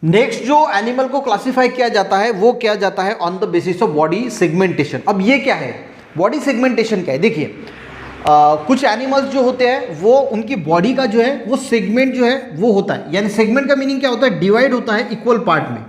Next जो animal को classify किया जाता है वो किया जाता है on the basis of body segmentation. अब ये क्या है, बॉडी सेगमेंटेशन क्या है? देखिए कुछ एनिमल्स जो होते हैं वो उनकी बॉडी का जो है वो सेगमेंट जो है वो होता है, यानी सेगमेंट का मीनिंग क्या होता है, डिवाइड होता है इक्वल पार्ट में।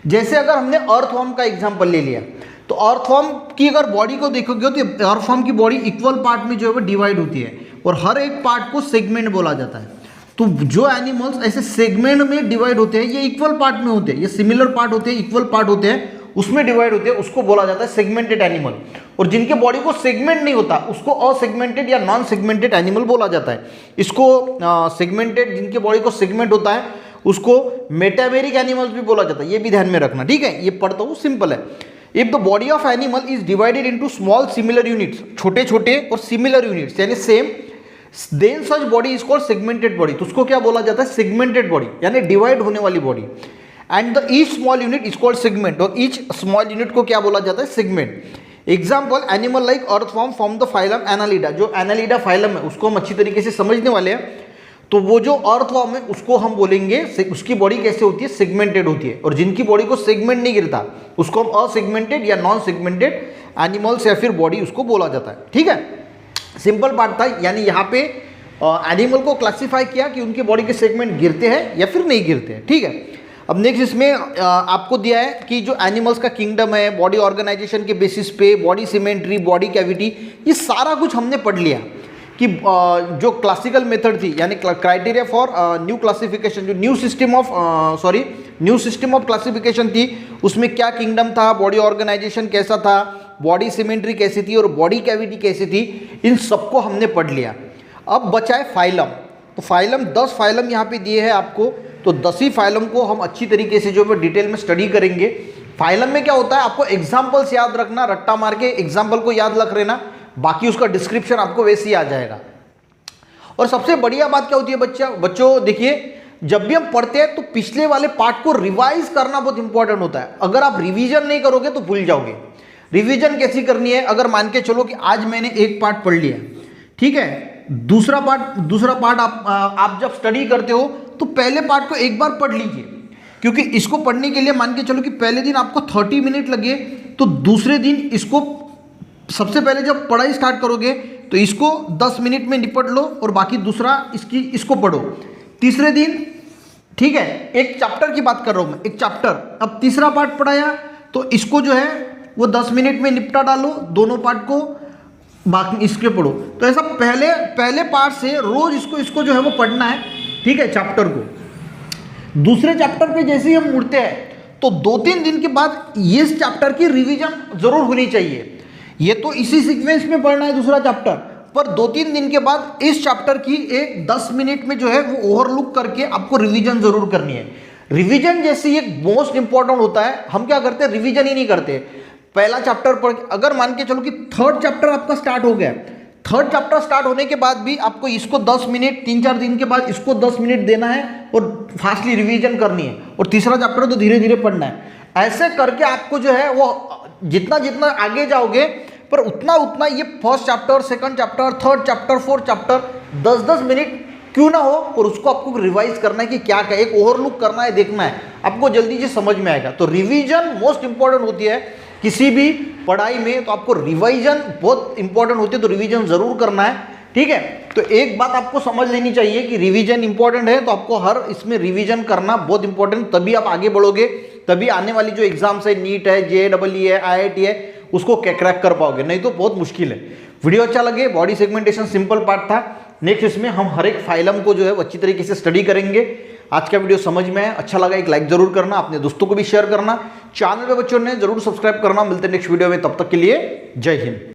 जैसे अगर हमने अर्थवर्म का एग्जांपल ले लिया तो अर्थवर्म की अगर बॉडी को देखोगे तो अर्थवर्म की बॉडी इक्वल पार्ट में जो है वो डिवाइड होती है और हर एक पार्ट को सेगमेंट बोला जाता है। तो जो एनिमल्स ऐसे सेगमेंट में डिवाइड होते हैं ये इक्वल पार्ट में होते हैं, ये सिमिलर पार्ट होते हैं, इक्वल पार्ट होते हैं, उसमें डिवाइड होते हैं, उसको बोला जाता है सेगमेंटेड एनिमल। और जिनके बॉडी को सेगमेंट नहीं होता उसको असेगमेंटेड या नॉन सेगमेंटेड एनिमल बोला जाता है। इसको सेगमेंटेड, जिनके बॉडी को सेगमेंट होता है उसको मेटामेरिक एनिमल्स भी बोला जाता है, ये भी ध्यान में रखना, ठीक है। ये पढ़ता हूँ, सिंपल है। If the body of animal is divided into small similar units, छोटे छोटे और सिमिलर यूनिट्स यानी same, then such body is called segmented body. तो उसको क्या बोला जाता है, सेगमेंटेड बॉडी, यानी डिवाइड होने वाली body. And the each small unit is called segment, और ईच स्मॉल यूनिट को क्या बोला जाता है, segment. Example animal like earthworm from the phylum Annelida, जो एनालिडा फाइलम है उसको हम अच्छी तरीके से समझने वाले हैं। तो वो जो अर्थवर्म है उसको हम बोलेंगे उसकी बॉडी कैसे होती है, सेगमेंटेड होती है। और जिनकी बॉडी को सेगमेंट नहीं गिरता उसको हम असेगमेंटेड या नॉन सेगमेंटेड एनिमल्स या फिर बॉडी उसको बोला जाता है, ठीक है। सिंपल बात था, यानी यहाँ पे एनिमल को क्लासिफाई किया कि उनके बॉडी के सेगमेंट गिरते हैं या फिर नहीं गिरते हैं, ठीक है। अब नेक्स्ट इसमें आपको दिया है कि जो एनिमल्स का किंगडम है, बॉडी ऑर्गेनाइजेशन के बेसिस पे, बॉडी सिमेट्री, बॉडी कैविटी, ये सारा कुछ हमने पढ़ लिया कि जो क्लासिकल मेथड थी यानी क्राइटेरिया फॉर न्यू क्लासिफिकेशन, जो न्यू सिस्टम ऑफ क्लासिफिकेशन थी उसमें क्या किंगडम था, बॉडी ऑर्गेनाइजेशन कैसा था, बॉडी सिमेट्री कैसी थी और बॉडी कैविटी कैसी थी, इन सबको हमने पढ़ लिया। अब बचा है फाइलम। तो फाइलम 10 फाइलम यहाँ पे दिए हैं आपको, तो 10 ही फाइलम को हम अच्छी तरीके से जो है डिटेल में स्टडी करेंगे। फाइलम में क्या होता है आपको एग्जाम्पल्स याद रखना, रट्टा मार के एग्जाम्पल को याद रख लेना, बाकी उसका डिस्क्रिप्शन आपको वैसे ही आ जाएगा। और सबसे बढ़िया बात क्या होती है बच्चों देखिए, जब भी हम पढ़ते हैं तो पिछले वाले पार्ट को रिवाइज करना बहुत इंपॉर्टेंट होता है। अगर आप रिवीजन नहीं करोगे तो भूल जाओगे। रिवीजन कैसी करनी है, अगर मान के चलो कि आज मैंने एक पार्ट पढ़ लिया, ठीक है, दूसरा पार्ट आप जब स्टडी करते हो तो पहले पार्ट को एक बार पढ़ लीजिए, क्योंकि इसको पढ़ने के लिए मान के चलो कि पहले दिन आपको 30 मिनट लगे तो दूसरे दिन इसको सबसे पहले जब पढ़ाई स्टार्ट करोगे तो इसको 10 मिनट में निपट लो और बाकी दूसरा इसको पढ़ो। तीसरे दिन, ठीक है, एक चैप्टर की बात कर रहा हूं मैं, एक चैप्टर, अब तीसरा पार्ट पढ़ाया तो इसको जो है वो 10 मिनट में निपटा डालो, दोनों पार्ट को, बाकी इसके पढ़ो। तो ऐसा पहले पार्ट से रोज इसको जो है वो पढ़ना है, ठीक है, चैप्टर को। दूसरे चैप्टर पे जैसे ही हम मुड़ते हैं तो 2-3 दिन के बाद ये चैप्टर की रिवीजन जरूर होनी चाहिए। ये तो इसी सीक्वेंस में पढ़ना है दूसरा चैप्टर, पर 2-3 दिन के बाद इस चैप्टर की एक 10 मिनट में जो है वो ओवरलुक करके आपको रिवीजन जरूर करनी है। रिवीजन जैसी एक मोस्ट इंपॉर्टेंट होता है, हम क्या करते हैं रिवीजन ही नहीं करते। पहला चैप्टर पढ़, अगर मान के चलो कि 3rd चैप्टर आपका स्टार्ट हो गया, 3rd चैप्टर स्टार्ट होने के बाद भी आपको इसको 10 मिनट, 3-4 दिन के बाद इसको 10 मिनट देना है और फास्टली रिवीजन करनी है, और तीसरा चैप्टर तो धीरे धीरे पढ़ना है। ऐसे करके आपको जो है वो जितना आगे जाओगे पर उतना ये first chapter, second chapter, 3rd chapter, 4th chapter 10-10 minute क्यों ना हो, और उसको आपको रिवाइज करना है कि क्या एक ओवरलुक करना है, देखना है, आपको जल्दी से समझ में आएगा। तो रिवीजन मोस्ट इंपॉर्टेंट होती है किसी भी पढ़ाई में, तो आपको रिवीजन बहुत इंपॉर्टेंट होती है, तो रिवीजन जरूर करना है, ठीक है। तो एक बात आपको समझ लेनी चाहिए कि रिवीजन इंपॉर्टेंट है, तो आपको हर इसमें रिवीजन करना बहुत इंपॉर्टेंट, तभी आप आगे बढ़ोगे, तभी आने वाली जो एग्जाम्स है, नीट है, JEE है, IIT है, उसको क्रैक कर पाओगे, नहीं तो बहुत मुश्किल है। वीडियो अच्छा लगे, बॉडी सेगमेंटेशन सिंपल पार्ट था। नेक्स्ट इसमें हम हर एक फाइलम को जो है अच्छी तरीके से स्टडी करेंगे। आज का वीडियो समझ में आया, अच्छा लगा, एक लाइक जरूर करना, अपने दोस्तों को भी शेयर करना, चैनल पे बच्चों ने जरूर सब्सक्राइब करना। मिलते हैं नेक्स्ट वीडियो में, तब तक के लिए जय हिंद।